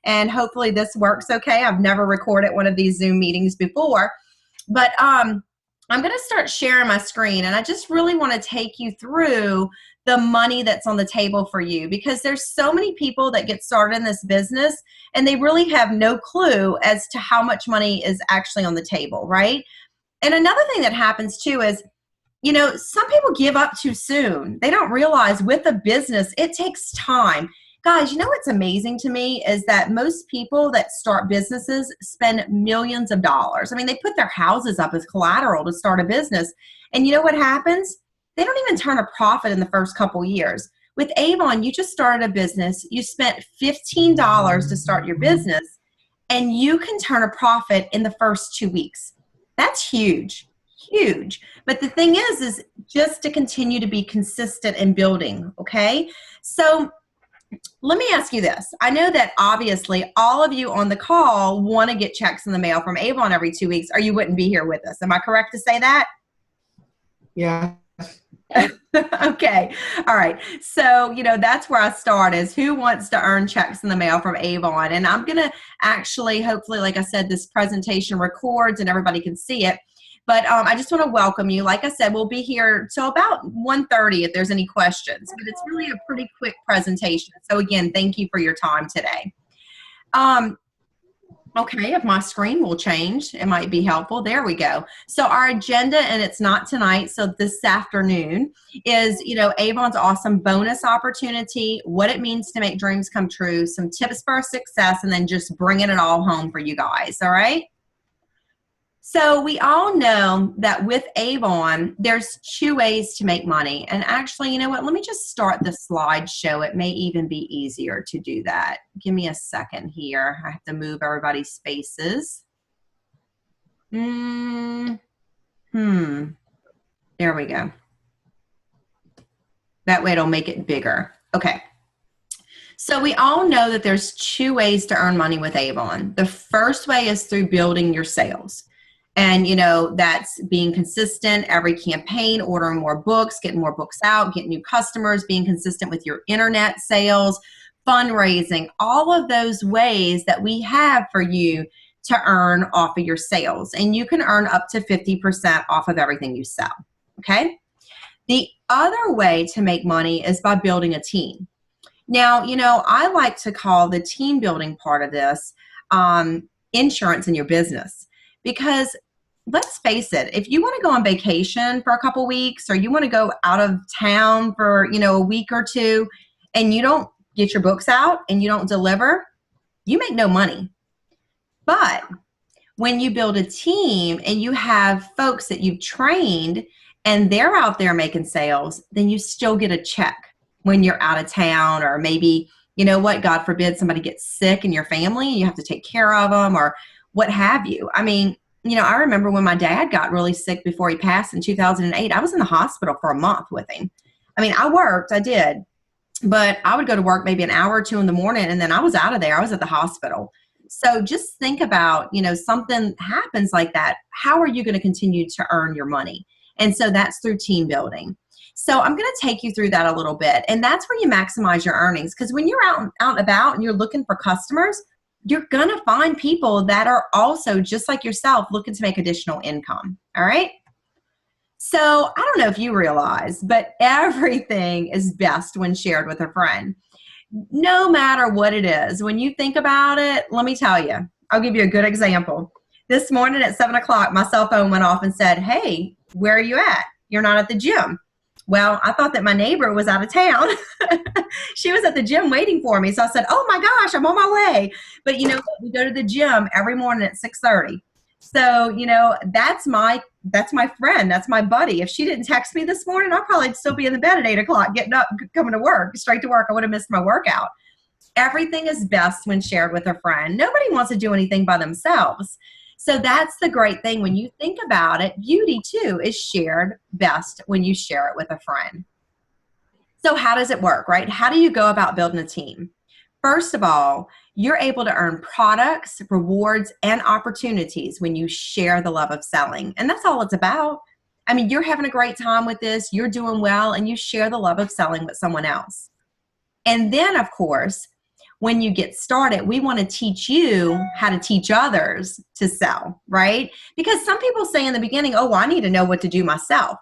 and hopefully this works okay. I've never recorded one of these Zoom meetings before, but I'm going to start sharing my screen, and I just really want to take you through the money that's on the table for you, because there's so many people that get started in this business and they really have no clue as to how much money is actually on the table, right? And another thing that happens too is, you know, some people give up too soon. They don't realize with a business, it takes time. Guys, you know what's amazing to me is that most people that start businesses spend millions of dollars. I mean, they put their houses up as collateral to start a business. And you know what happens? They don't even turn a profit in the first couple years. With Avon, you just started a business. You spent $15 to start your business, and you can turn a profit in the first 2 weeks. That's huge. Huge. But the thing is just to continue to be consistent in building, okay? So let me ask you this. I know that obviously all of you on the call want to get checks in the mail from Avon every 2 weeks, or you wouldn't be here with us. Am I correct to say that? Yeah. Okay. All right. So, you know, that's where I start, is who wants to earn checks in the mail from Avon? And I'm going to actually, hopefully, like I said, this presentation records and everybody can see it. But I just want to welcome you. Like I said, we'll be here till about 1:30 if there's any questions. But it's really a pretty quick presentation. So again, thank you for your time today. Okay, if my screen will change, it might be helpful. There we go. So our agenda, and it's not tonight, so this afternoon, is, you know, Avon's awesome bonus opportunity, what it means to make dreams come true, some tips for success, and then just bringing it all home for you guys, all right? So we all know that with Avon, there's 2 ways to make money. And actually, you know what? Let me just start the slideshow. It may even be easier to do that. Give me a second here. I have to move everybody's faces. There we go. That way it'll make it bigger. Okay. So we all know that there's 2 ways to earn money with Avon. The first way is through building your sales. And, you know, that's being consistent every campaign, ordering more books, getting more books out, getting new customers, being consistent with your internet sales, fundraising, all of those ways that we have for you to earn off of your sales. And you can earn up to 50% off of everything you sell, okay? The other way to make money is by building a team. Now, you know, I like to call the team building part of this insurance in your business, because let's face it, if you want to go on vacation for a couple weeks, or you want to go out of town for, you know, a week or 2, and you don't get your books out and you don't deliver, you make no money. But when you build a team and you have folks that you've trained and they're out there making sales, then you still get a check when you're out of town, or maybe, you know what, God forbid somebody gets sick in your family and you have to take care of them, or what have you. I mean, you know, I remember when my dad got really sick before he passed in 2008, I was in the hospital for a month with him. I mean, I did, but I would go to work maybe an hour or 2 in the morning, and then I was out of there. I was at the hospital. So just think about, you know, something happens like that. How are you going to continue to earn your money? And so that's through team building. So I'm going to take you through that a little bit. And that's where you maximize your earnings. Because when you're out and about and you're looking for customers, you're going to find people that are also just like yourself looking to make additional income. All right. So I don't know if you realize, but everything is best when shared with a friend. No matter what it is, when you think about it, let me tell you, I'll give you a good example. This morning at 7 o'clock, my cell phone went off and said, "Hey, where are you at? You're not at the gym." Well, I thought that my neighbor was out of town. She was at the gym waiting for me. So I said, "Oh my gosh, I'm on my way." But you know, we go to the gym every morning at 6:30. So, you know, that's my friend. That's my buddy. If she didn't text me this morning, I'd probably still be in the bed at 8 o'clock, getting up, coming to work, straight to work. I would have missed my workout. Everything is best when shared with a friend. Nobody wants to do anything by themselves. So that's the great thing. When you think about it, beauty too is shared best when you share it with a friend. So how does it work, right? How do you go about building a team? First of all, you're able to earn products, rewards, and opportunities when you share the love of selling. And that's all it's about. I mean, you're having a great time with this, you're doing well, and you share the love of selling with someone else. And then, of course, when you get started, we want to teach you how to teach others to sell, right? Because some people say in the beginning, oh, well, I need to know what to do myself.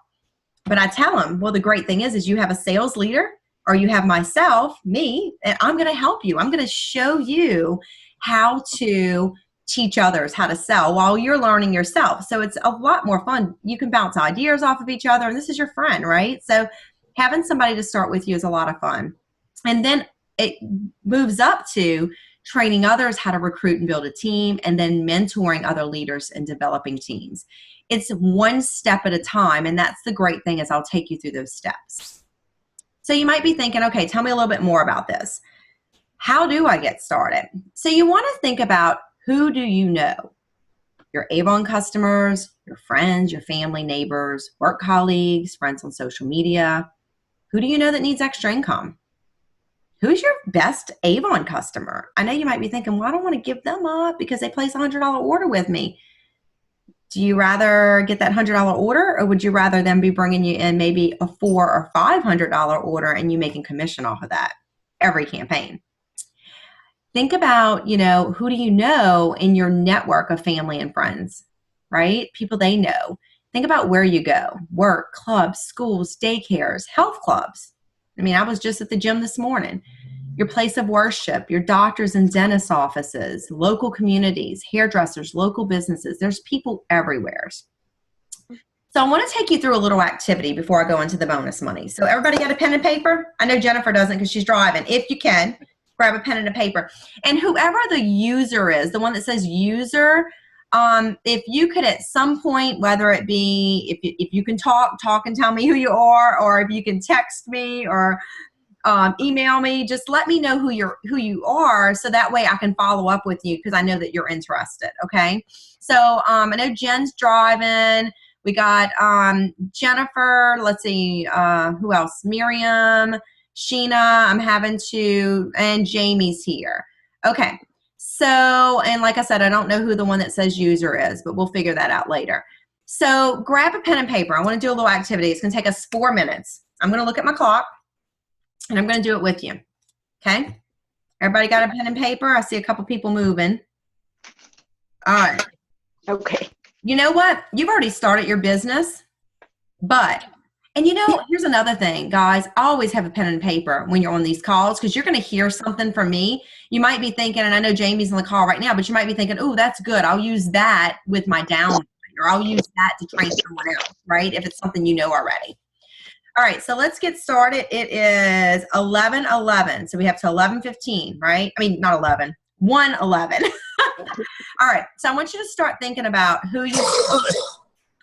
But I tell them, well, the great thing is you have a sales leader, or you have myself, me, and I'm going to help you. I'm going to show you how to teach others how to sell while you're learning yourself. So it's a lot more fun. You can bounce ideas off of each other, and this is your friend, right? So having somebody to start with you is a lot of fun. And then it moves up to training others how to recruit and build a team, and then mentoring other leaders and developing teams. It's one step at a time, and that's the great thing is I'll take you through those steps. So you might be thinking, okay, tell me a little bit more about this. How do I get started? So you want to think about, who do you know? Your Avon customers, your friends, your family, neighbors, work colleagues, friends on social media. Who do you know that needs extra income? Who's your best Avon customer? I know you might be thinking, well, I don't want to give them up because they place a $100 order with me. Do you rather get that $100 order, or would you rather them be bringing you in maybe a $400 or $500 order and you making commission off of that every campaign? Think about, who do you know in your network of family and friends, right? People they know. Think about where you go: work, clubs, schools, daycares, health clubs. I mean, I was just at the gym this morning. Your place of worship, your doctors and dentist offices, local communities, hairdressers, local businesses. There's people everywhere. So I want to take you through a little activity before I go into the bonus money. So everybody got a pen and paper? I know Jennifer doesn't because she's driving. If you can, grab a pen and a paper. And whoever the user is, the one that says user, if you could at some point, whether it be, if you can talk and tell me who you are, or if you can text me or email me, just let me know who you are, so that way I can follow up with you, because I know that you're interested. Okay. So I know Jen's driving. We got Jennifer. Let's see, who else? Miriam, Sheena. And Jamie's here. Okay. So, and like I said, I don't know who the one that says user is, but we'll figure that out later. So grab a pen and paper. I want to do a little activity. It's going to take us 4 minutes. I'm going to look at my clock, and I'm going to do it with you. Okay? Everybody got a pen and paper? I see a couple people moving. All right. Okay. You know what? You've already started your business, and here's another thing, guys. Always have a pen and paper when you're on these calls, because you're going to hear something from me. You might be thinking, and I know Jamie's on the call right now, but you might be thinking, oh, that's good. I'll use that with my downline, or I'll use that to train someone else, right? If it's something you know already. All right, so let's get started. It is 11:11, so we have to 11:15, right? I mean, not 11, 1:11. All right, so I want you to start thinking about who you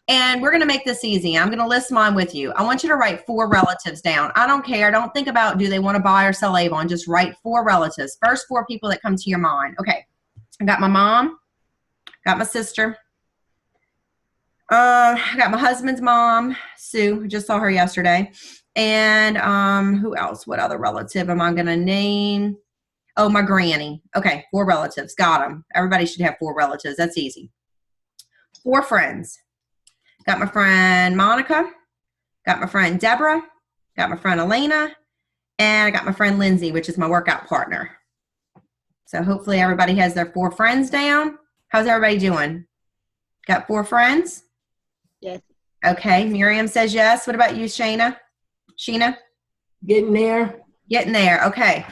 and we're going to make this easy. I'm going to list mine with you. I want you to write 4 relatives down. I don't care. Don't think about, do they want to buy or sell Avon? Just write 4 relatives. First 4 people that come to your mind. Okay, I got my mom, got my sister, I got my husband's mom, Sue. Just saw her yesterday. And who else? What other relative am I going to name? Oh, my granny. Okay, 4 relatives. Got them. Everybody should have 4 relatives. That's easy. 4 friends. Got my friend Monica. Got my friend Deborah. Got my friend Elena. And I got my friend Lindsay, which is my workout partner. So hopefully everybody has their 4 friends down. How's everybody doing? Got 4 friends? Yes. Okay, Miriam says yes. What about you, Sheena? Getting there. Getting there. Okay.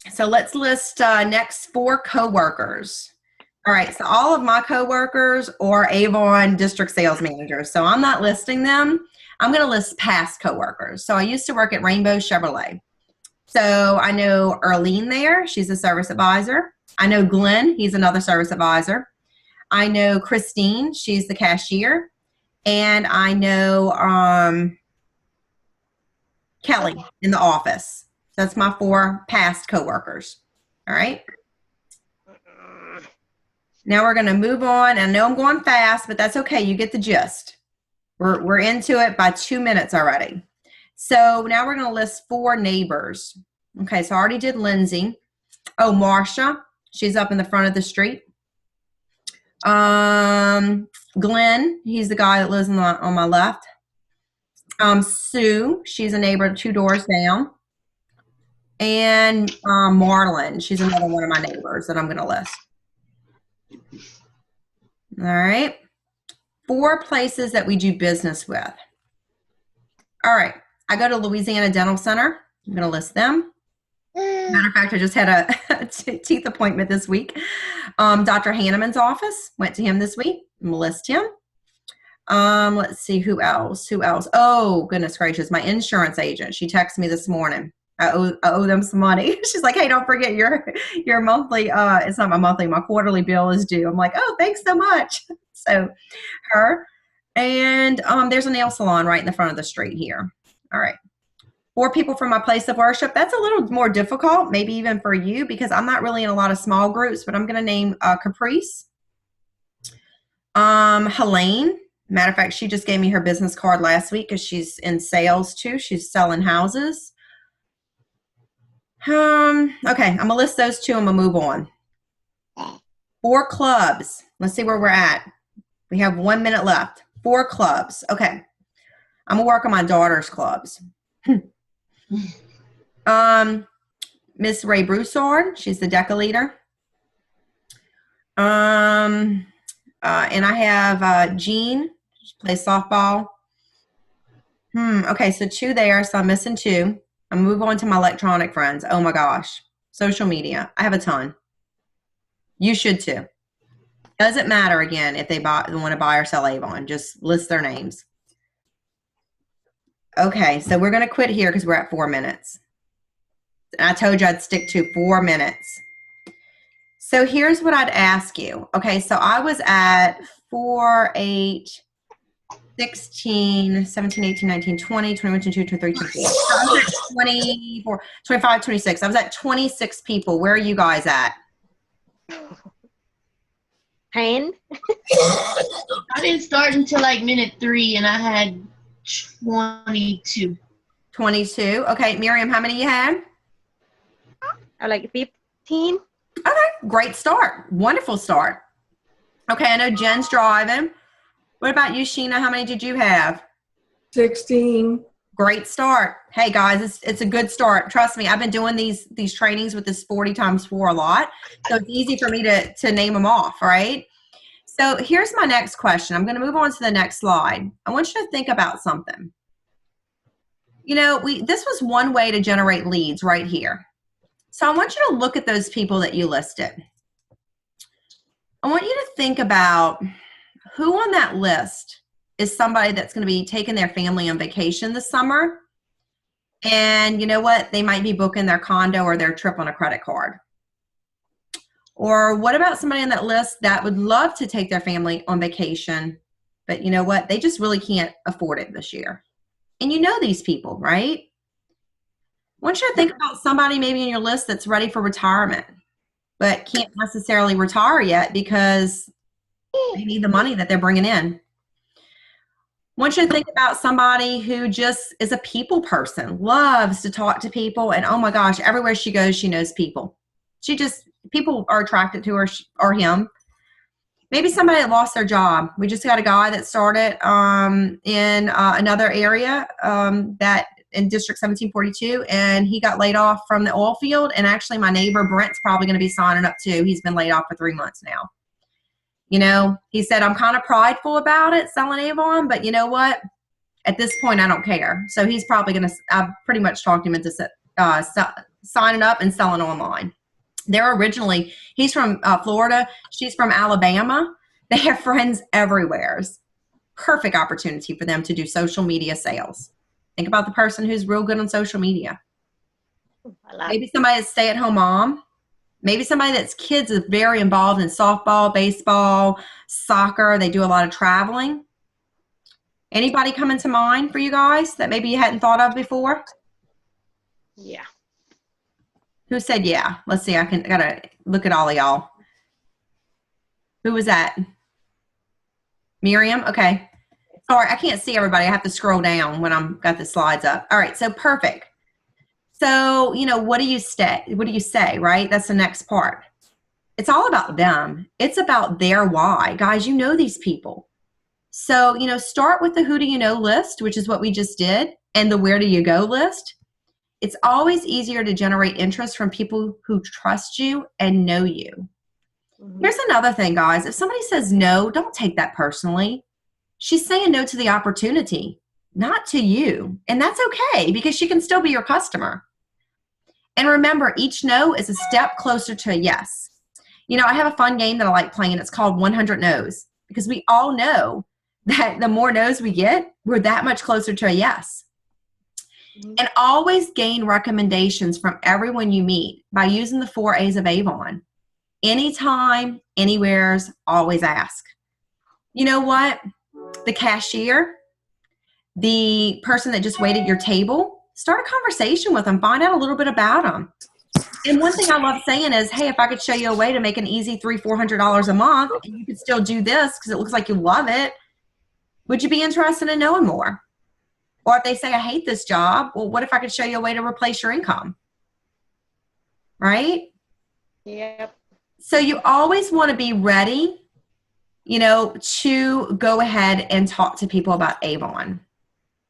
So let's list next 4 coworkers. All right, so all of my coworkers are Avon district sales managers. So I'm not listing them. I'm going to list past coworkers. So I used to work at Rainbow Chevrolet. So I know Earlene there. She's a service advisor. I know Glenn. He's another service advisor. I know Christine. She's the cashier. And I know Kelly in the office. So that's my 4 past coworkers. All right. Now we're going to move on. I know I'm going fast, but that's okay. You get the gist. We're into it by 2 minutes already. So now we're going to list 4 neighbors. Okay, so I already did Lindsay. Oh, Marsha. She's up in the front of the street. Glenn, he's the guy that lives on my left. Sue, she's a neighbor 2 doors down. And Marlin, she's another one of my neighbors that I'm going to list. All right. 4 places that we do business with. All right. I go to Louisiana Dental Center. I'm going to list them. Matter of fact, I just had a teeth appointment this week. Dr. Hanneman's office. Went to him this week. I'm going to list him. Let's see, who else? Oh, goodness gracious. My insurance agent. She texted me this morning. I owe them some money. She's like, hey, don't forget your monthly, it's not my monthly, my quarterly bill is due. I'm like, oh, thanks so much. So her. And there's a nail salon right in the front of the street here. All right. 4 people from my place of worship. That's a little more difficult, maybe even for you, because I'm not really in a lot of small groups, but I'm going to name Caprice. Helene. Matter of fact, she just gave me her business card last week because she's in sales too. She's selling houses. Okay, I'm going to list those 2 and we'll move on. 4 clubs. Let's see where we're at. We have 1 minute left. 4 clubs. Okay. I'm going to work on my daughter's clubs. Miss Ray Broussard. She's the DECA leader. And I have Jean. She plays softball. Okay, so 2 there. So I'm missing 2. I'm move on to my electronic friends. Oh my gosh. Social media. I have a ton. You should too. Doesn't matter again if they want to buy or sell Avon. Just list their names. Okay, so we're going to quit here because we're at 4 minutes. And I told you I'd stick to 4 minutes. So here's what I'd ask you. Okay, so I was at 4, 8, 16, 17, 18, 19, 20, 21, 22, 23, 24. I was at 24, 25, 26. I was at 26 people. Where are you guys at? 10. I didn't start until like minute 3 and I had 22. 22. Okay, Miriam, how many you had? Like 15. Okay, great start. Wonderful start. Okay, I know Jen's driving. What about you, Sheena? How many did you have? 16. Great start. Hey guys, it's a good start. Trust me, I've been doing these trainings with this 40 times 4 a lot. So it's easy for me to name them off, right? So here's my next question. I'm going to move on to the next slide. I want you to think about something. You know, this was one way to generate leads right here. So I want you to look at those people that you listed. I want you to think about who on that list is somebody that's going to be taking their family on vacation this summer. And you know what? They might be booking their condo or their trip on a credit card. Or what about somebody on that list that would love to take their family on vacation, but you know what? They just really can't afford it this year. And you know these people, right? I want you to think about somebody maybe in your list that's ready for retirement, but can't necessarily retire yet because they need the money that they're bringing in. I want you to think about somebody who just is a people person, loves to talk to people, and oh my gosh, everywhere she goes, she knows people. People are attracted to her or him. Maybe somebody that lost their job. We just got a guy that started in another area that in District 1742, and he got laid off from the oil field. And actually, my neighbor Brent's probably going to be signing up too. He's been laid off for 3 months now. You know, he said, I'm kind of prideful about it, selling Avon, but you know what? At this point, I don't care. So he's probably going to, I've pretty much talked him into signing up and selling online. He's from Florida. She's from Alabama. They have friends everywhere. It's perfect opportunity for them to do social media sales. Think about the person who's real good on social media. Maybe somebody that's stay-at-home mom. Maybe somebody that's kids is very involved in softball, baseball, soccer. They do a lot of traveling. Anybody coming to mind for you guys that maybe you hadn't thought of before? Yeah. Who said yeah? Let's see. I gotta look at all of y'all. Who was that? Miriam? Okay. Sorry, I can't see everybody. I have to scroll down when got the slides up. All right, so perfect. So, you know, what do you say, right? That's the next part. It's all about them. It's about their why. Guys, you know these people. So, you know, start with the who do you know list, which is what we just did, and the where do you go list. It's always easier to generate interest from people who trust you and know you. Here's another thing, guys. If somebody says no, don't take that personally. She's saying no to the opportunity, not to you. And that's okay because she can still be your customer. And remember, each no is a step closer to a yes. You know, I have a fun game that I like playing. It's called 100 No's because we all know that the more no's we get, we're that much closer to a yes. And always gain recommendations from everyone you meet by using the 4 A's of Avon. Anytime, anywheres, always ask. You know what? The cashier, the person that just waited at your table, start a conversation with them. Find out a little bit about them. And one thing I love saying is, hey, if I could show you a way to make an easy $300-400 a month, and you could still do this because it looks like you love it, would you be interested in knowing more? Or if they say, I hate this job, well, what if I could show you a way to replace your income? Right? Yep. So you always want to be ready, you know, to go ahead and talk to people about Avon.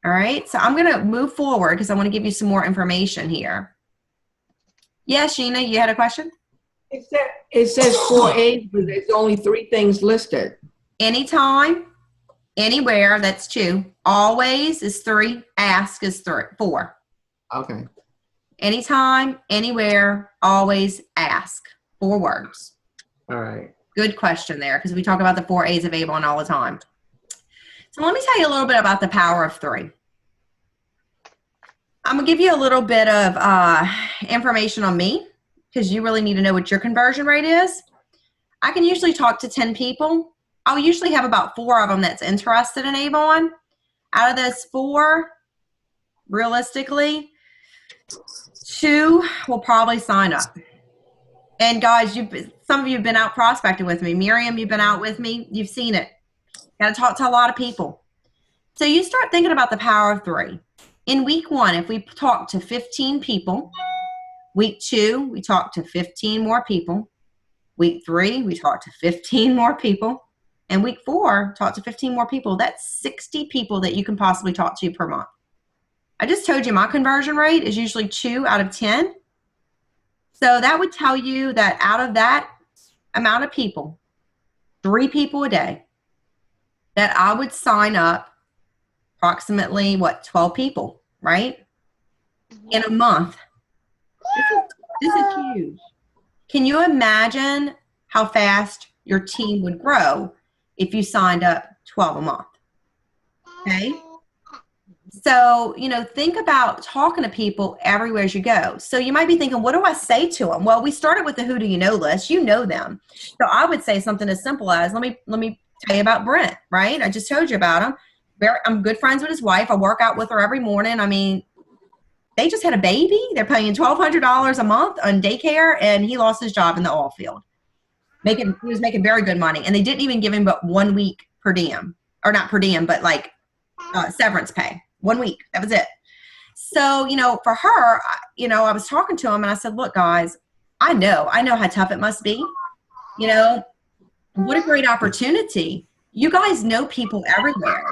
All right. So I'm going to move forward because I want to give you some more information here. Yes, Sheena, you had a question? It says 4 A's, but there's only 3 things listed. Anytime, anywhere, that's 2. Always is 3. Ask is 4. Okay. Anytime, anywhere, always, ask. 4 words. All right. Good question there because we talk about the 4 A's of Avon all the time. So let me tell you a little bit about the power of 3. I'm going to give you a little bit of information on me because you really need to know what your conversion rate is. I can usually talk to 10 people. I'll usually have about 4 of them that's interested in Avon. Out of those 4, realistically, 2 will probably sign up. And guys, some of you have been out prospecting with me. Miriam, you've been out with me. You've seen it. Got to talk to a lot of people. So you start thinking about the power of 3. In week 1, if we talk to 15 people, week 2, we talk to 15 more people. Week 3, we talk to 15 more people. And week 4, talk to 15 more people. That's 60 people that you can possibly talk to per month. I just told you my conversion rate is usually 2 out of 10. So that would tell you that out of that amount of people, 3 people a day, that I would sign up approximately, 12 people, right? In a month. This is huge. Can you imagine how fast your team would grow if you signed up 12 a month? Okay? So, you know, think about talking to people everywhere as you go. So you might be thinking, what do I say to them? Well, we started with the who do you know list. You know them. So I would say something as simple as, let me tell you about Brent, right? I just told you about him. I'm good friends with his wife. I work out with her every morning. I mean, they just had a baby. They're paying $1,200 a month on daycare, and he lost his job in the oil field. He was making very good money, and they didn't even give him but 1 week per diem, or not per diem, but like severance pay. 1 week. That was it. So, you know, for her, you know, I was talking to him, and I said, look, guys, I know how tough it must be. You know, what a great opportunity. You guys know people everywhere.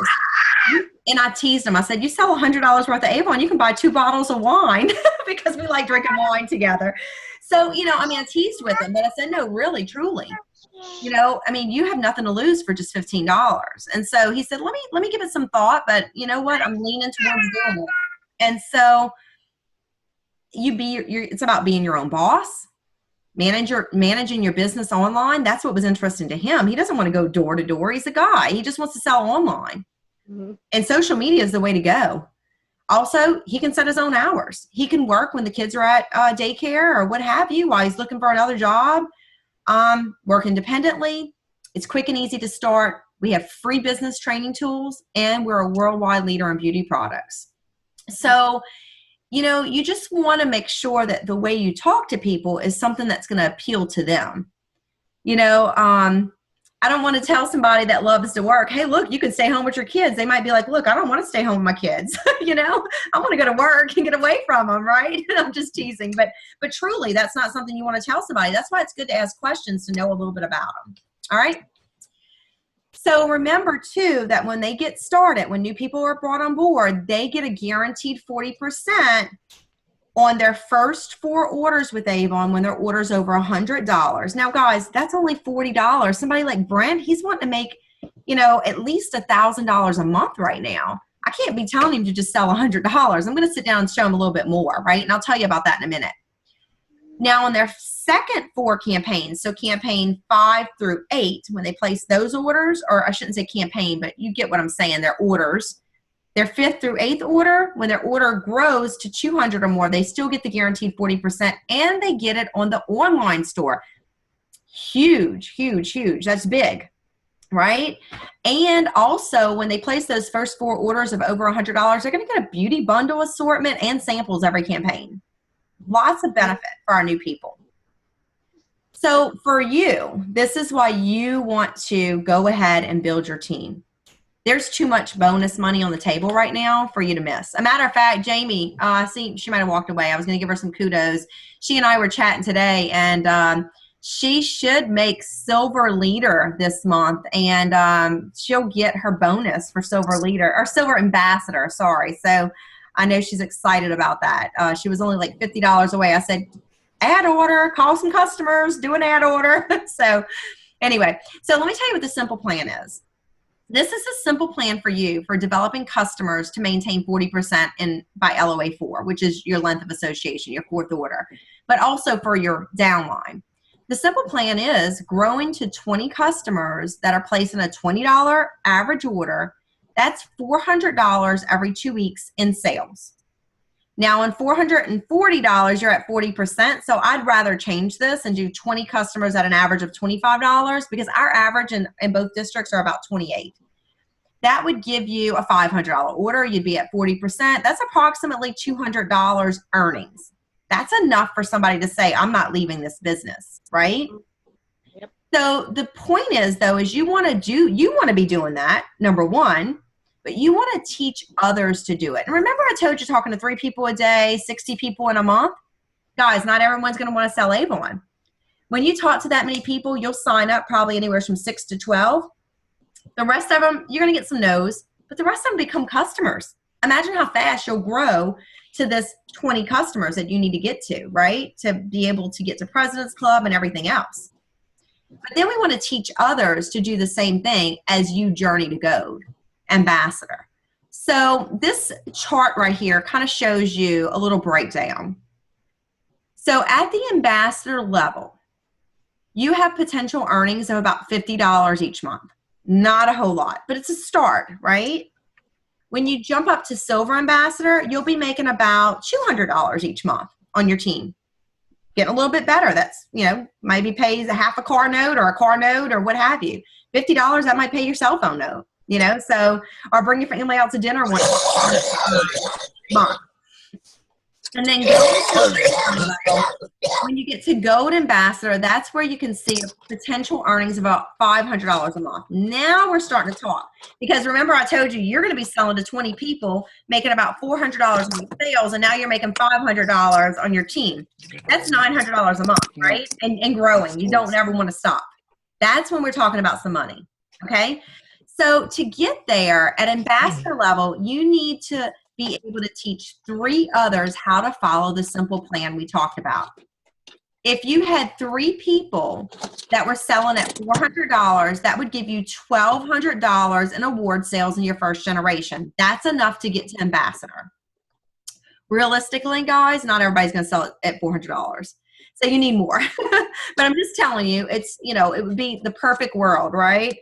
And I teased him. I said, you sell $100 worth of Avon, you can buy 2 bottles of wine because we like drinking wine together. So, you know, I mean, I teased with him, but I said, no, really, truly. You know, I mean, you have nothing to lose for just $15. And so he said, let me give it some thought, but you know what? I'm leaning towards doing it. And so it's about being your own boss. Managing your business online. That's what was interesting to him. He doesn't want to go door to door. He's a guy. He just wants to sell online. Mm-hmm. And social media is the way to go. Also, he can set his own hours. He can work when the kids are at daycare or what have you while he's looking for another job. Work independently. It's quick and easy to start. We have free business training tools, and we're a worldwide leader in beauty products. So, you know, you just want to make sure that the way you talk to people is something that's going to appeal to them. You know, I don't want to tell somebody that loves to work, hey, look, you can stay home with your kids. They might be like, look, I don't want to stay home with my kids. You know, I want to go to work and get away from them, right? I'm just teasing. But truly, that's not something you want to tell somebody. That's why it's good to ask questions to know a little bit about them. All right? So remember, too, that when they get started, when new people are brought on board, they get a guaranteed 40% on their first 4 orders with Avon, when their order's over $100. Now, guys, that's only $40. Somebody like Brent, he's wanting to make, at least $1,000 a month right now. I can't be telling him to just sell $100. I'm going to sit down and show him a little bit more, right? And I'll tell you about that in a minute. Now, on their second 4 campaigns, so campaign 5 through 8, when they place those orders, or I shouldn't say campaign, but you get what I'm saying, their orders, their 5th through 8th order, when their order grows to 200 or more, they still get the guaranteed 40%, and they get it on the online store. Huge, huge, huge. That's big, right? And also, when they place those first 4 orders of over $100, they're going to get a beauty bundle assortment and samples every campaign. Lots of benefit for our new people. So for you, this is why you want to go ahead and build your team. There's too much bonus money on the table right now for you to miss. A matter of fact, Jamie, I see she might have walked away. I was going to give her some kudos. She and I were chatting today, and she should make silver leader this month, and she'll get her bonus for silver leader, or silver ambassador, sorry. So I know she's excited about that. She was only like $50 away. I said, ad order, call some customers, do an ad order. So anyway, so let me tell you what the simple plan is. This is a simple plan for you for developing customers to maintain 40% by LOA 4, which is your length of association, your 4th order, but also for your downline. The simple plan is growing to 20 customers that are placing a $20 average order. That's $400 every 2 weeks in sales. Now, on $440, you're at 40%. So I'd rather change this and do 20 customers at an average of $25, because our average in both districts are about 28. That would give you a $500 order. You'd be at 40%. That's approximately $200 earnings. That's enough for somebody to say, I'm not leaving this business, right? Yep. So the point is, though, is you want to be doing that, number one, but you want to teach others to do it. And remember, I told you talking to 3 people a day, 60 people in a month? Guys, not everyone's going to want to sell Avon. When you talk to that many people, you'll sign up probably anywhere from 6 to 12. The rest of them, you're going to get some no's, but the rest of them become customers. Imagine how fast you'll grow to this 20 customers that you need to get to, right? To be able to get to President's Club and everything else. But then we want to teach others to do the same thing as you journey to gold. Ambassador. So this chart right here kind of shows you a little breakdown. So at the ambassador level, you have potential earnings of about $50 each month. Not a whole lot, but it's a start, right? When you jump up to silver ambassador, you'll be making about $200 each month on your team. Getting a little bit better. That's, maybe pays a half a car note or a car note or what have you. $50, that might pay your cell phone note. So, or bring your family out to dinner one month. And then when you get to Gold Ambassador, that's where you can see potential earnings of about $500 a month. Now we're starting to talk, because remember I told you you're going to be selling to 20 people, making about $400 in sales, and now you're making $500 on your team. That's $900 a month, right? And growing. You don't ever want to stop. That's when we're talking about some money, okay? So to get there at ambassador level, you need to be able to teach 3 others how to follow the simple plan we talked about. If you had 3 people that were selling at $400, that would give you $1,200 in award sales in your first generation. That's enough to get to ambassador. Realistically, guys, not everybody's going to sell it at $400. So you need more. But I'm just telling you, it's, it would be the perfect world, right?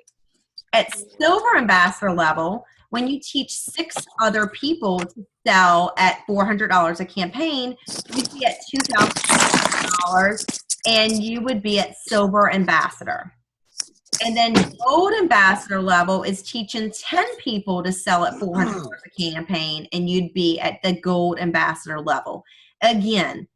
At silver ambassador level, when you teach 6 other people to sell at $400 a campaign, you'd be at $2,000, and you would be at silver ambassador. And then gold ambassador level is teaching 10 people to sell at $400 a campaign, and you'd be at the gold ambassador level. Again,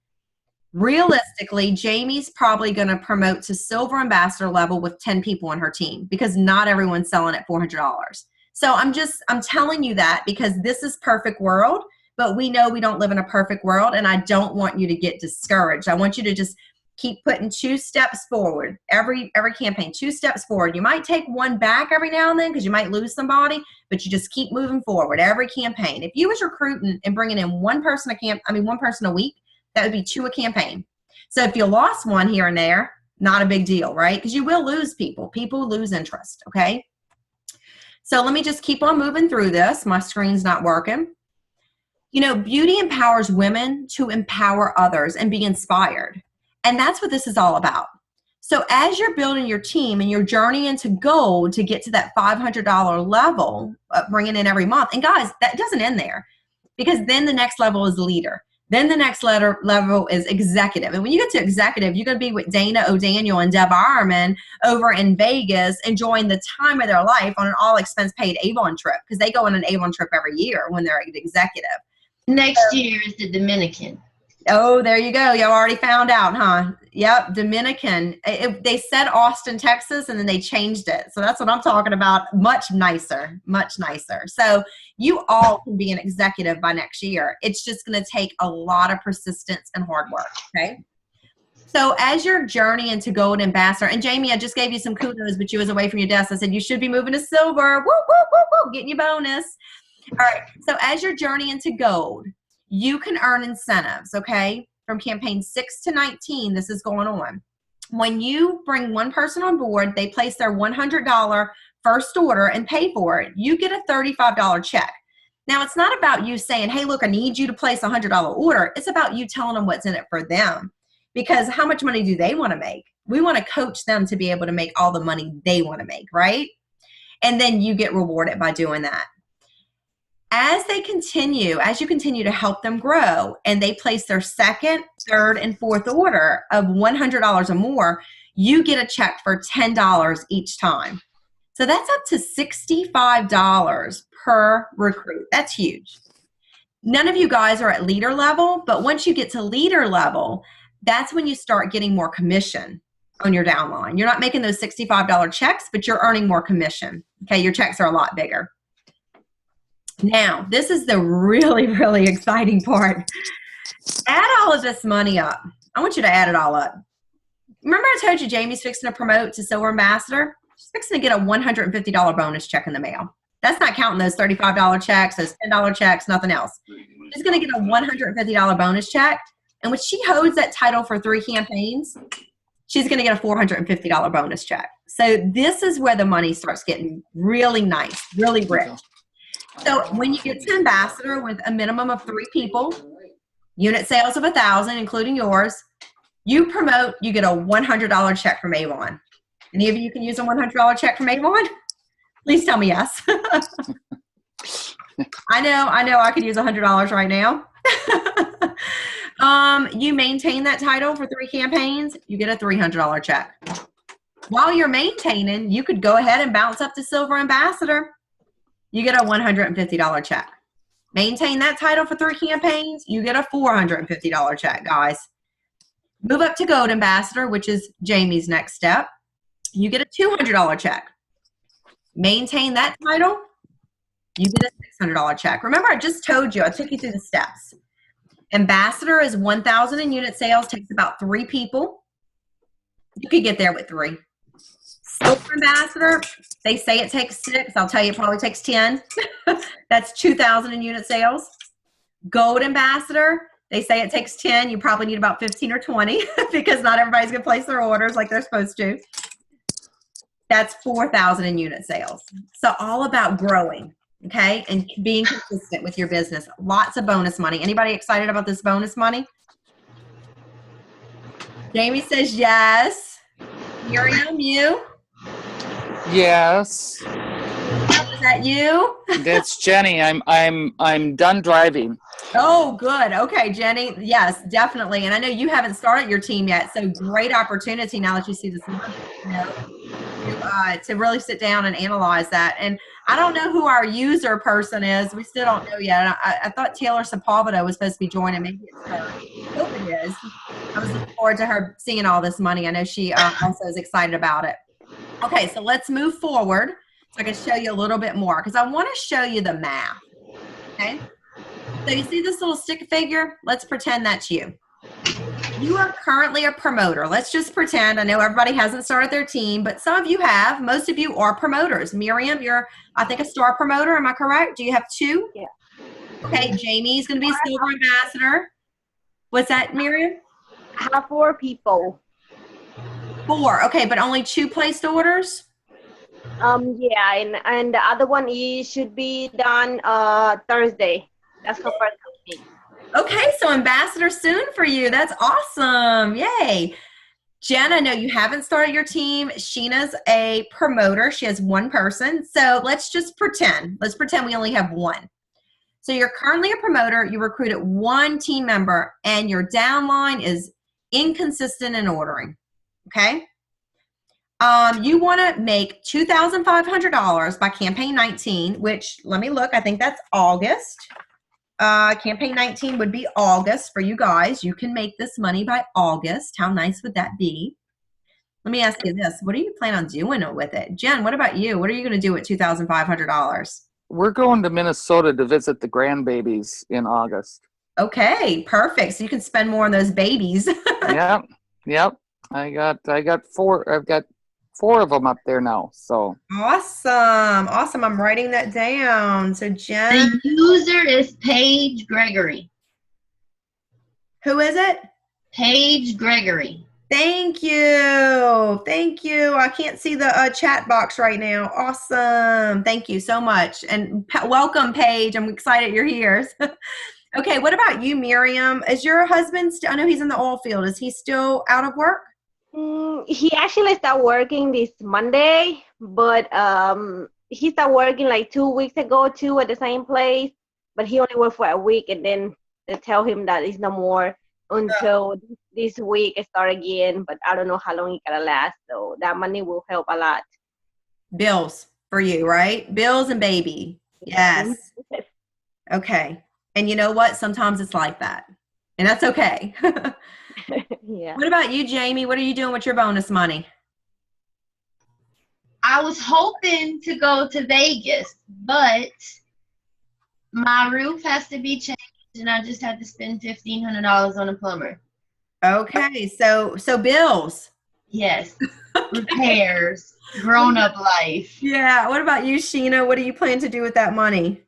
realistically, Jamie's probably going to promote to silver ambassador level with 10 people on her team, because not everyone's selling at $400. So I'm telling you that because this is perfect world, but we know we don't live in a perfect world, and I don't want you to get discouraged. I want you to just keep putting 2 steps forward. Every campaign, 2 steps forward. You might take 1 back every now and then because you might lose somebody, but you just keep moving forward every campaign. If you was recruiting and bringing in one person a week, That would be 2 a campaign. So if you lost one here and there, not a big deal, right? Because you will lose people. People lose interest, okay? So let me just keep on moving through this. My screen's not working. You know, beauty empowers women to empower others and be inspired. And that's what this is all about. So as you're building your team and your journey into gold to get to that $500 level, bringing in every month, and guys, that doesn't end there, because then the next level is leader. Then the next level is executive. And when you get to executive, you're going to be with Dana O'Daniel and Deb Ironman over in Vegas, enjoying the time of their life on an all-expense paid Avon trip, because they go on an Avon trip every year when they're an executive. Next year is the Dominican. Oh, there you go. Y'all already found out, huh? Yep, Dominican. They said Austin, Texas, and then they changed it. So that's what I'm talking about. Much nicer, much nicer. So you all can be an executive by next year. It's just going to take a lot of persistence and hard work, okay? So as your journey into gold ambassador, and Jamie, I just gave you some kudos, but you was away from your desk. I said you should be moving to silver. Woo, woo, woo, woo, getting your bonus. All right, so as your journey into gold, you can earn incentives, okay? From campaign 6 to 19, this is going on. When you bring one person on board, they place their $100 first order and pay for it. You get a $35 check. Now, it's not about you saying, hey, look, I need you to place a $100 order. It's about you telling them what's in it for them. Because how much money do they want to make? We want to coach them to be able to make all the money they want to make, right? And then you get rewarded by doing that. As you continue to help them grow and they place their second, third, and fourth order of $100 or more, you get a check for $10 each time. So that's up to $65 per recruit. That's huge. None of you guys are at leader level, but once you get to leader level, that's when you start getting more commission on your downline. You're not making those $65 checks, but you're earning more commission. Okay, your checks are a lot bigger. Now, this is the really, really exciting part. Add all of this money up. I want you to add it all up. Remember I told you Jamie's fixing to promote to Silver Ambassador? She's fixing to get a $150 bonus check in the mail. That's not counting those $35 checks, those $10 checks, nothing else. She's going to get a $150 bonus check. And when she holds that title for 3 campaigns, she's going to get a $450 bonus check. So this is where the money starts getting really nice, really rich. So when you get to ambassador with a minimum of 3 people, unit sales of 1,000, including yours, you promote, you get a $100 check from Avon. Any of you can use a $100 check from Avon? Please tell me yes. I know I could use $100 right now. You maintain that title for 3 campaigns, you get a $300 check. While you're maintaining, you could go ahead and bounce up to Silver Ambassador. You get a $150 check. Maintain that title for 3 campaigns, you get a $450 check, guys. Move up to Gold Ambassador, which is Jamie's next step. You get a $200 check. Maintain that title, you get a $600 check. Remember, I just told you, I took you through the steps. Ambassador is 1,000 in unit sales, takes about 3 people. You could get there with 3. Silver Ambassador, they say it takes 6. I'll tell you, it probably takes 10. That's 2,000 in unit sales. Gold Ambassador, they say it takes 10. You probably need about 15 or 20 because not everybody's going to place their orders like they're supposed to. That's 4,000 in unit sales. So all about growing, okay, and being consistent with your business. Lots of bonus money. Anybody excited about this bonus money? Jamie says yes. Miriam, you? Yes. Is that you? That's Jenny. I'm done driving. Oh, good. Okay, Jenny. Yes, definitely. And I know you haven't started your team yet, so great opportunity now that you see this money, to really sit down and analyze that. And I don't know who our user person is. We still don't know yet. I thought Taylor Sepulveda was supposed to be joining. Maybe it's her. I hope it is. I was looking forward to her seeing all this money. I know she also is excited about it. Okay, so let's move forward so I can show you a little bit more because I want to show you the math. Okay, so you see this little stick figure? Let's pretend that's you. You are currently a promoter. Let's just pretend. I know everybody hasn't started their team, but some of you have. Most of you are promoters. Miriam, you're, I think, a star promoter. Am I correct? Do you have 2? Yeah. Okay, Jamie's going to be a Silver Ambassador. What's that, Miriam? I have 4 people. 4. Okay, but only 2 placed orders? Yeah, and the other one should be done Thursday. That's her first company. Okay, so ambassador soon for you. That's awesome. Yay. Jen, I know you haven't started your team. Sheena's a promoter. She has 1 person. So let's just pretend. Let's pretend we only have 1. So you're currently a promoter. You recruited 1 team member, and your downline is inconsistent in ordering. Okay? You want to make $2,500 by campaign 19, which, let me look. I think that's August. Campaign 19 would be August for you guys. You can make this money by August. How nice would that be? Let me ask you this. What do you plan on doing with it? Jen, what about you? What are you going to do with $2,500? We're going to Minnesota to visit the grandbabies in August. Okay, perfect. So you can spend more on those babies. Yep. I got 4. I've got 4 of them up there now. So Awesome. I'm writing that down. So Jen, The user is Paige Gregory. who is it? Paige Gregory. Thank you. I can't see the chat box right now. Awesome. Thank you so much. And welcome, Paige. I'm excited you're here. Okay, what about you, Miriam? Is your husband I know he's in the oil field. Is he still out of work? He actually started working this Monday, but he started working like 2 weeks ago too at the same place. But he only worked for a week, and then they tell him that it's no more until this week it start again. But I don't know how long it gonna last. So that money will help a lot. Bills for you, right? Bills and baby. Yes. Okay. And you know what? Sometimes it's like that. And that's okay. Yeah. What about you, Jamie? What are you doing with your bonus money? I was hoping to go to Vegas, but my roof has to be changed, and I just had to spend $1,500 on a plumber. Okay. So bills. Yes. Repairs. Grown-up life. Yeah. What about you, Sheena? What do you plan to do with that money?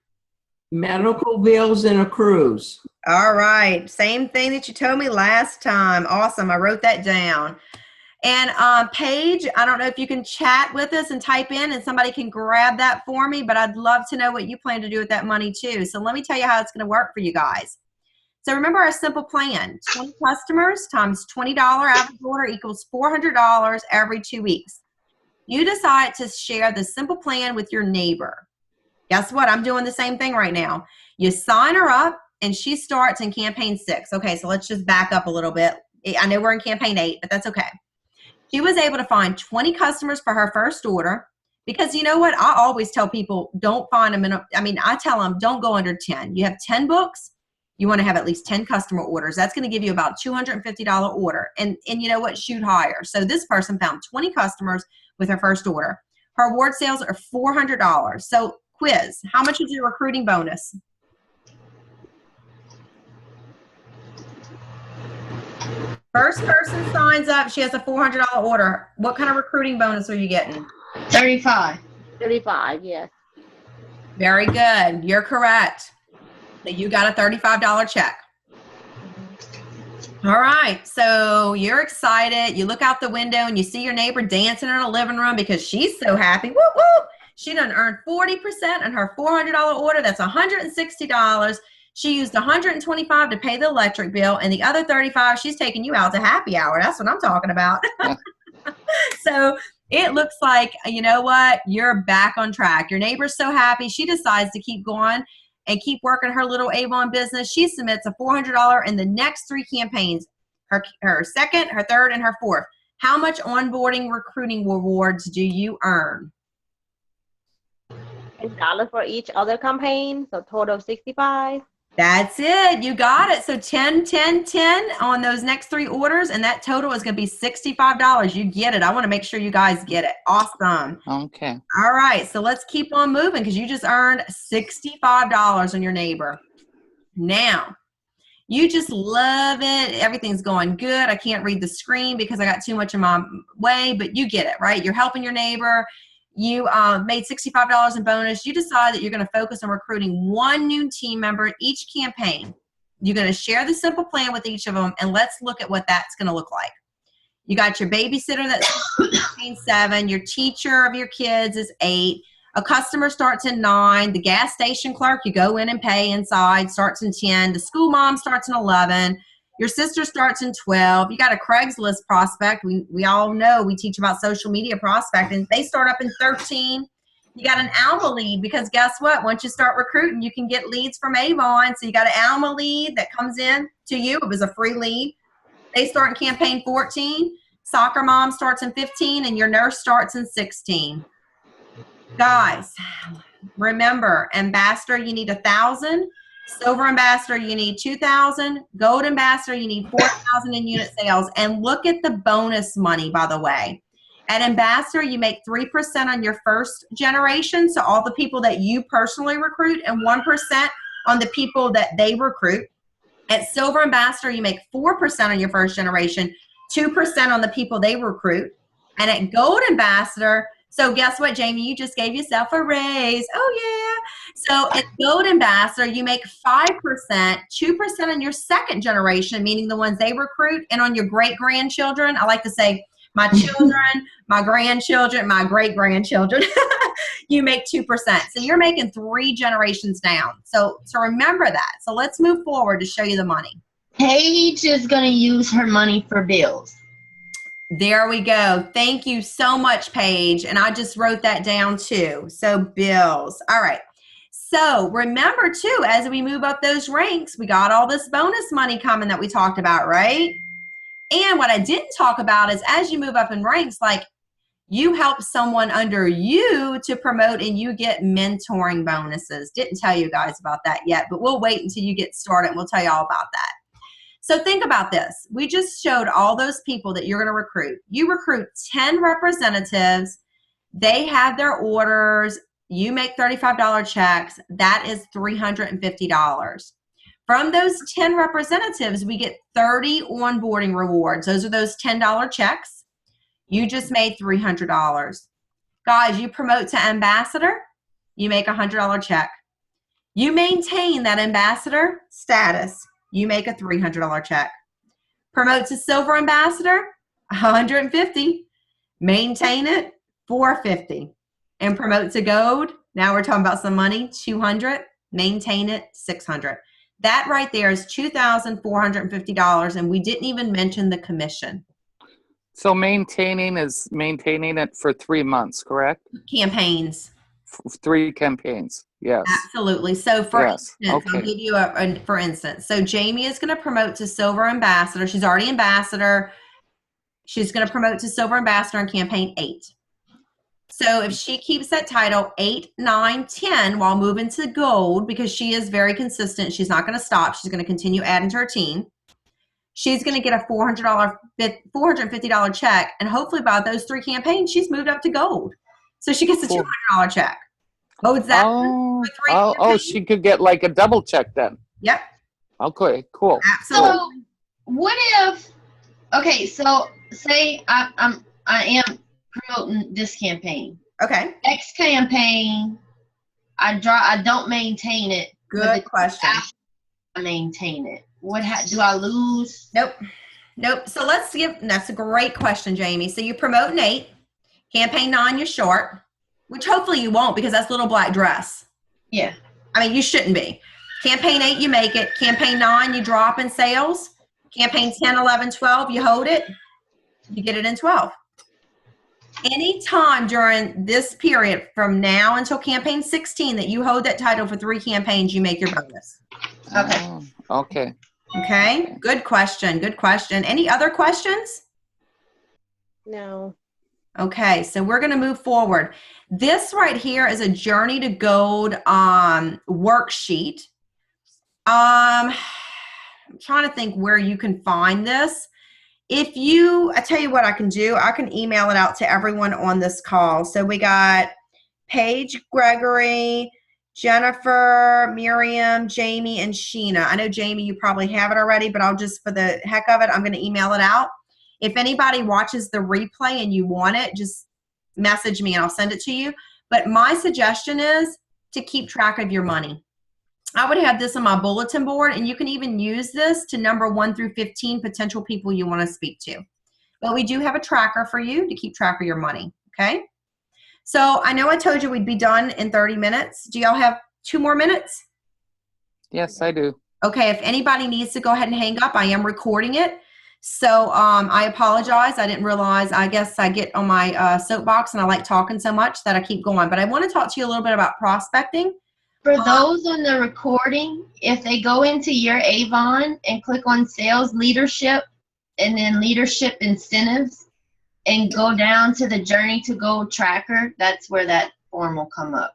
Medical bills and a cruise. All right. Same thing that you told me last time. Awesome. I wrote that down. And Paige, I don't know if you can chat with us and type in and somebody can grab that for me, but I'd love to know what you plan to do with that money too. So let me tell you how it's going to work for you guys. So remember our simple plan, 20 customers times $20 average order equals $400 every 2 weeks. You decide to share the simple plan with your neighbor. Guess what? I'm doing the same thing right now. You sign her up and she starts in campaign 6. Okay, so let's just back up a little bit. I know we're in campaign 8, but that's okay. She was able to find 20 customers for her first order because you know what? I always tell people don't find them. I tell them don't go under 10. You have 10 books. You want to have at least 10 customer orders. That's going to give you about $250 order. And you know what? Shoot higher. So this person found 20 customers with her first order. Her award sales are $400. So quiz, how much is your recruiting bonus? First person signs up, she has a $400 order. What kind of recruiting bonus are you getting? 35. 35, yes. Very good. You're correct. So you got a $35 check. All right. So you're excited. You look out the window and you see your neighbor dancing in her living room because she's so happy. Woo, woo. She done earned 40% on her $400 order. That's $160. She used $125 to pay the electric bill, and the other $35, she's taking you out to happy hour. That's what I'm talking about. So it looks like, you know what? You're back on track. Your neighbor's so happy. She decides to keep going and keep working her little Avon business. She submits a $400 in the next 3 campaigns, her second, her third, and her fourth. How much onboarding recruiting rewards do you earn? $10 for each other campaign, so total of 65. That's it. You got it. So 10, 10, 10 on those next 3 orders, and that total is going to be $65. You get it. I want to make sure you guys get it. Awesome. Okay. All right. So let's keep on moving because you just earned $65 on your neighbor. Now, you just love it. Everything's going good. I can't read the screen because I got too much in my way, but you get it, right? You're helping your neighbor. You made $65 in bonus. You decide that you're going to focus on recruiting 1 new team member each campaign. You're going to share the simple plan with each of them, and let's look at what that's going to look like. You got your babysitter that's 7, your teacher of your kids is 8, a customer starts at 9, the gas station clerk, you go in and pay inside, starts in 10, the school mom starts in 11, your sister starts in 12, you got a Craigslist prospect. We all know we teach about social media prospecting. They start up in 13. You got an Alma lead, because guess what? Once you start recruiting, you can get leads from Avon. So you got an Alma lead that comes in to you. It was a free lead. They start in campaign 14. Soccer mom starts in 15, and your nurse starts in 16. Guys, remember, ambassador, you need 1,000. Silver ambassador, you need 2,000. Gold ambassador, you need 4,000 in unit sales. And look at the bonus money, by the way. At ambassador, you make 3% on your first generation, so all the people that you personally recruit, and 1% on the people that they recruit. At silver ambassador, you make 4% on your first generation, 2% on the people they recruit. And at gold ambassador, so guess what, Jamie? You just gave yourself a raise. Oh, yeah. So at gold ambassador, you make 5%, 2% on your second generation, meaning the ones they recruit, and on your great-grandchildren. I like to say my children, my grandchildren, my great-grandchildren, you make 2%. So you're making 3 generations down. So remember that. So let's move forward to show you the money. Paige is going to use her money for bills. There we go. Thank you so much, Paige. And I just wrote that down too. So bills. All right. So remember too, as we move up those ranks, we got all this bonus money coming that we talked about, right? And what I didn't talk about is as you move up in ranks, like you help someone under you to promote and you get mentoring bonuses. Didn't tell you guys about that yet, but we'll wait until you get started and we'll tell you all about that. So think about this. We just showed all those people that you're going to recruit. You recruit 10 representatives. They have their orders. You make $35 checks. That is $350. From those 10 representatives, we get 30 onboarding rewards. Those are those $10 checks. You just made $300. Guys, you promote to ambassador, you make a $100 check. You maintain that ambassador status, you make a $300 check. Promote to silver ambassador, $150. Maintain it, $450. And promote to gold, now we're talking about some money, $200. Maintain it, $600. That right there is $2,450, and we didn't even mention the commission. So maintaining it for 3 months, correct? Campaigns. 3 campaigns. Yes. Absolutely. So for Yes. instance, Okay. I'll give you for instance. So Jamie is going to promote to silver ambassador. She's already ambassador. She's going to promote to silver ambassador in campaign 8. So if she keeps that title 8, 9, 10 while moving to gold, because she is very consistent, she's not going to stop. She's going to continue adding to her team. She's going to get a $450 check, and hopefully by those 3 campaigns, she's moved up to gold. So she gets a $200 check. Oh, is that for 3 campaigns? She could get like a double check then. Yep. Okay, cool. Absolutely. So what if? Okay, so say I am promoting this campaign. Okay. Next campaign, I don't maintain it. Good question. I maintain it. Do I lose? Nope. So that's a great question, Jamie. So you promote in 8, campaign 9 you're short, which hopefully you won't because that's little black dress. Yeah. I mean, you shouldn't be. Campaign 8 you make it. Campaign 9 you drop in sales. Campaign 10, 11, 12 you hold it. You get it in 12. Anytime during this period from now until campaign 16 that you hold that title for 3 campaigns, you make your bonus. Okay. Okay. Okay. Good question. Any other questions? No. Okay. So we're going to move forward. This right here is a Journey to Gold worksheet. I'm trying to think where you can find this. I tell you what I can do. I can email it out to everyone on this call. So we got Paige, Gregory, Jennifer, Miriam, Jamie, and Sheena. I know, Jamie, you probably have it already, but I'll just, for the heck of it, I'm going to email it out. If anybody watches the replay and you want it, just message me and I'll send it to you. But my suggestion is to keep track of your money. I would have this on my bulletin board, and you can even use this to number 1 through 15 potential people you want to speak to. But we do have a tracker for you to keep track of your money, okay? So I know I told you we'd be done in 30 minutes. Do y'all have 2 more minutes? Yes, I do. Okay, if anybody needs to go ahead and hang up, I am recording it. So I apologize. I didn't realize, I guess I get on my soapbox and I like talking so much that I keep going. But I want to talk to you a little bit about prospecting. For those on the recording, if they go into your Avon and click on sales leadership and then leadership incentives and go down to the journey to goal tracker, that's where that form will come up.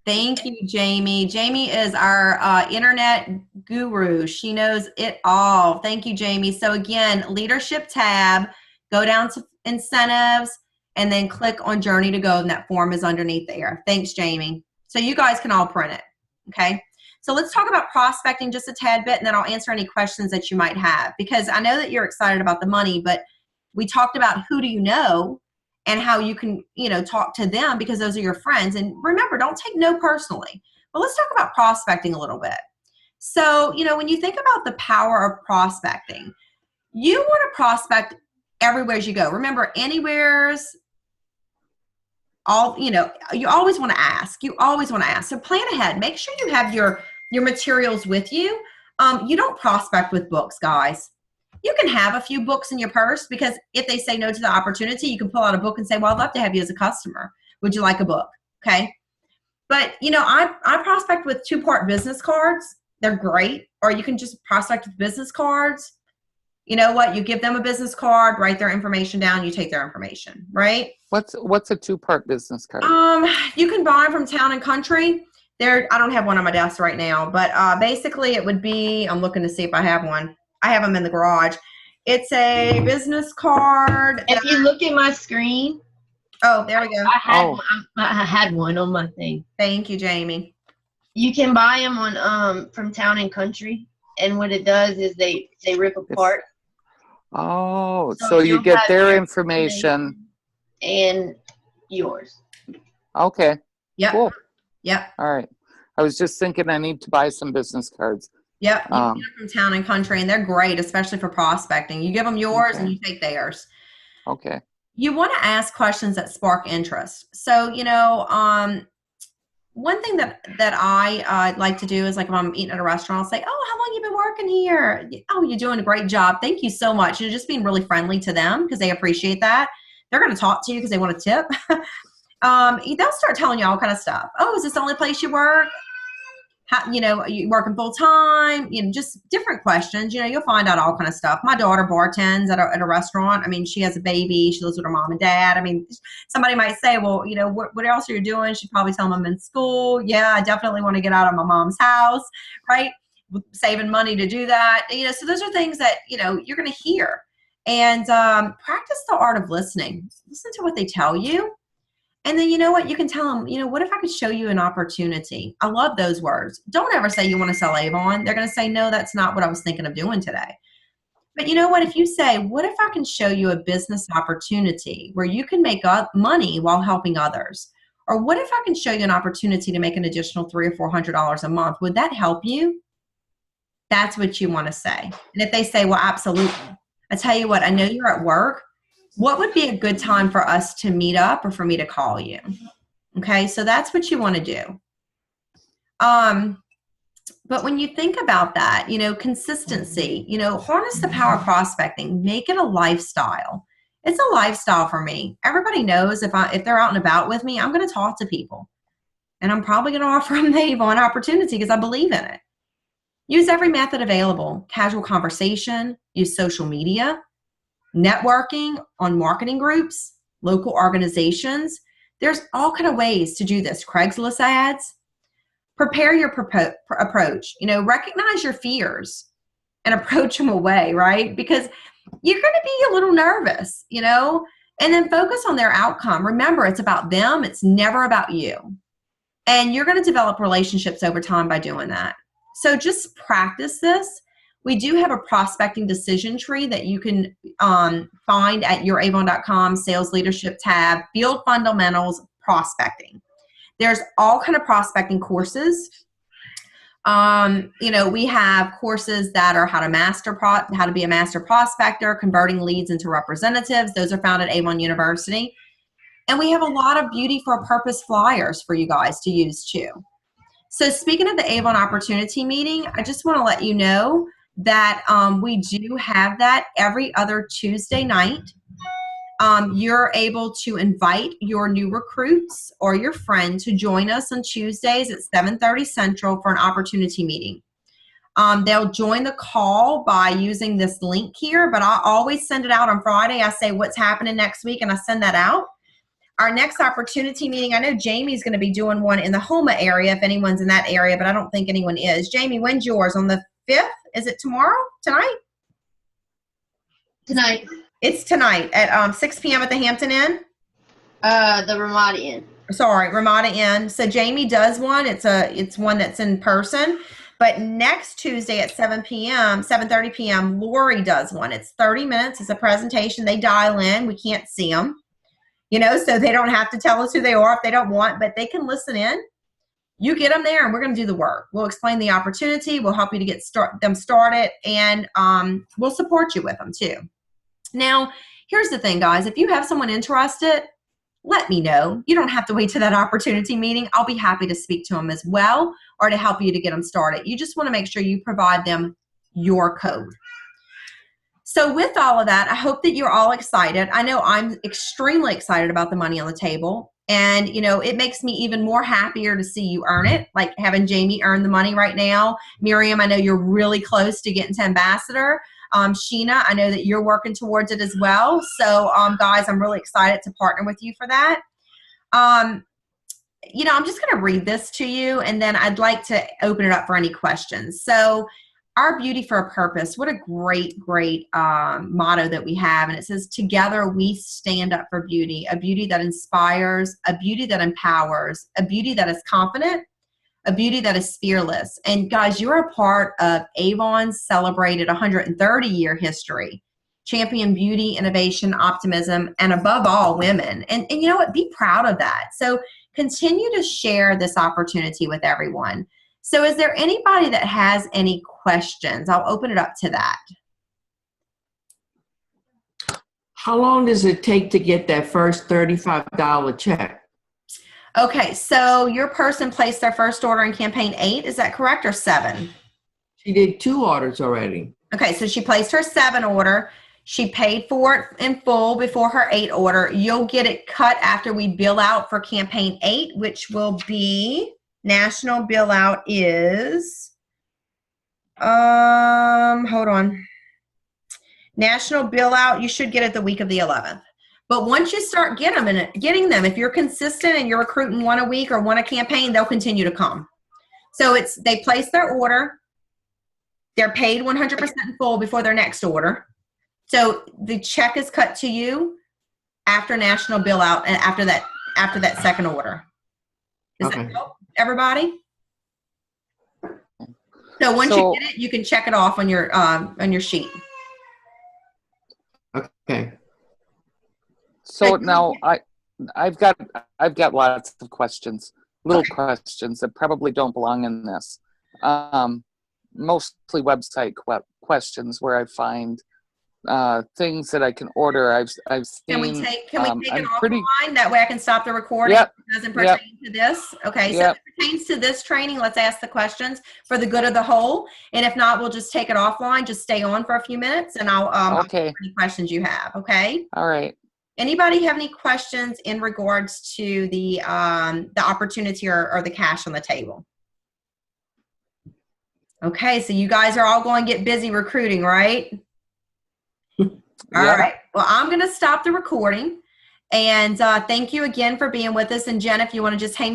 Thank you, Jamie. Jamie is our internet guru. She knows it all. Thank you, Jamie. So again, leadership tab, go down to incentives, and then click on journey to go, and that form is underneath there. Thanks, Jamie. So you guys can all print it, okay? So let's talk about prospecting just a tad bit, and then I'll answer any questions that you might have, because I know that you're excited about the money, but we talked about who do you know and how you can, talk to them because those are your friends. And remember, don't take no personally. But let's talk about prospecting a little bit. So, when you think about the power of prospecting, you want to prospect everywhere you go. Remember, anywhere's all, you always want to ask. You always want to ask. So plan ahead. Make sure you have your materials with you. You don't prospect with books, guys. You can have a few books in your purse, because if they say no to the opportunity, you can pull out a book and say, well, I'd love to have you as a customer. Would you like a book? Okay. But, I prospect with 2-part business cards. They're great. Or you can just prospect with business cards. You know what? You give them a business card, write their information down, you take their information, right? What's a 2-part business card? You can buy them from Town and Country. I don't have one on my desk right now, but basically it would be, I'm looking to see if I have one. I have them in the garage. It's a business card. If you look at my screen. Oh, there we go. I had one on my thing. Thank you, Jamie. You can buy them on from Town and Country, and what it does is they rip apart. So you get their information and yours. Okay. Yep. Cool. Yep. All right. I was just thinking I need to buy some business cards. Yep, you can get them from Town and Country, and they're great, especially for prospecting. You give them yours, and you take theirs. Okay. You want to ask questions that spark interest. So, one thing that I like to do is, like, if I'm eating at a restaurant, I'll say, oh, how long you been working here? Oh, you're doing a great job. Thank you so much. You're just being really friendly to them because they appreciate that. They're going to talk to you because they want a tip. They'll start telling you all kind of stuff. Oh, is this the only place you work? How, are you working full time? Just different questions. You'll find out all kind of stuff. My daughter bartends at a restaurant. I mean, she has a baby. She lives with her mom and dad. I mean, somebody might say, well, what else are you doing? She'd probably tell them I'm in school. Yeah, I definitely want to get out of my mom's house, right? Saving money to do that. So those are things that, you're going to hear. And practice the art of listening. Listen to what they tell you. And then, you know what? You can tell them, what if I could show you an opportunity? I love those words. Don't ever say you want to sell Avon. They're going to say, no, that's not what I was thinking of doing today. But you know what? If you say, what if I can show you a business opportunity where you can make money while helping others? Or what if I can show you an opportunity to make an additional $300 or $400 a month? Would that help you? That's what you want to say. And if they say, well, absolutely. I tell you what, I know you're at work. What would be a good time for us to meet up or for me to call you? Okay, so that's what you want to do. But when you think about that, consistency, harness the power of prospecting, make it a lifestyle. It's a lifestyle for me. Everybody knows if they're out and about with me, I'm going to talk to people. And I'm probably going to offer them the Avon opportunity because I believe in it. Use every method available. Casual conversation, use social media, networking on marketing groups, local organizations. There's all kind of ways to do this. Craigslist ads. Prepare your approach. Recognize your fears and approach them away, right? Because you're going to be a little nervous, and then focus on their outcome. Remember, it's about them. It's never about you. And you're going to develop relationships over time by doing that. So just practice this. We do have a prospecting decision tree that you can find at youravon.com, sales leadership tab, field fundamentals, prospecting. There's all kind of prospecting courses. We have courses that are how to be a master prospector, converting leads into representatives. Those are found at Avon University. And we have a lot of beauty for a purpose flyers for you guys to use too. So speaking of the Avon Opportunity Meeting, I just want to let you know that we do have that every other Tuesday night. You're able to invite your new recruits or your friend to join us on Tuesdays at 7:30 Central for an opportunity meeting. They'll join the call by using this link here, but I always send it out on Friday. I say what's happening next week, and I send that out. Our next opportunity meeting, I know Jamie's going to be doing one in the Homa area if anyone's in that area, but I don't think anyone is. Jamie, when's yours? On the 5th? Is it tomorrow? Tonight? Tonight. It's tonight at 6 p.m. at the Hampton Inn? The Ramada Inn. Sorry, Ramada Inn. So Jamie does one. It's one that's in person. But next Tuesday at 7:30 p.m., Lori does one. It's 30 minutes. It's a presentation. They dial in. We can't see them. So they don't have to tell us who they are if they don't want, but they can listen in. You get them there, and we're going to do the work. We'll explain the opportunity. We'll help you to get them started, and we'll support you with them too. Now, here's the thing, guys. If you have someone interested, let me know. You don't have to wait to that opportunity meeting. I'll be happy to speak to them as well or to help you to get them started. You just want to make sure you provide them your code. So with all of that, I hope that you're all excited. I know I'm extremely excited about the money on the table. And, it makes me even more happier to see you earn it, like having Jamie earn the money right now. Miriam, I know you're really close to getting to ambassador. Sheena, I know that you're working towards it as well. So, guys, I'm really excited to partner with you for that. I'm just going to read this to you, and then I'd like to open it up for any questions. So, our beauty for a purpose, what a great, great motto that we have. And it says, together we stand up for beauty, a beauty that inspires, a beauty that empowers, a beauty that is confident, a beauty that is fearless. And guys, you're a part of Avon's celebrated 130-year history. Champion beauty, innovation, optimism, and above all, women. And you know what? Be proud of that. So continue to share this opportunity with everyone. So is there anybody that has any questions? I'll open it up to that. How long does it take to get that first $35 check? Okay, so your person placed their first order in campaign 8, is that correct, or 7? She did 2 orders already. Okay, so she placed her 7 order. She paid for it in full before her 8 order. You'll get it cut after we bill out for campaign 8, which will be, national bill out is, hold on. National bill out, you should get it the week of the 11th. But once you start getting them, if you're consistent and you're recruiting one a week or one a campaign, they'll continue to come. So they place their order. They're paid 100% in full before their next order. So the check is cut to you after national bill out and after that second order. Does that help everybody? So once you get it, you can check it off on your sheet. Okay. So now I've got lots of questions, little questions that probably don't belong in this. Mostly website questions where I find things that I can order. I've seen. Can we take it offline? That way I can stop the recording. Yep. It doesn't pertain to this. Okay. So if it pertains to this training, let's ask the questions for the good of the whole. And if not, we'll just take it offline. Just stay on for a few minutes, and I'll answer any questions you have. Okay. All right. Anybody have any questions in regards to the opportunity or the cash on the table? Okay, so you guys are all going to get busy recruiting, right? All right. Well, I'm going to stop the recording. And thank you again for being with us. And Jen, if you want to just hang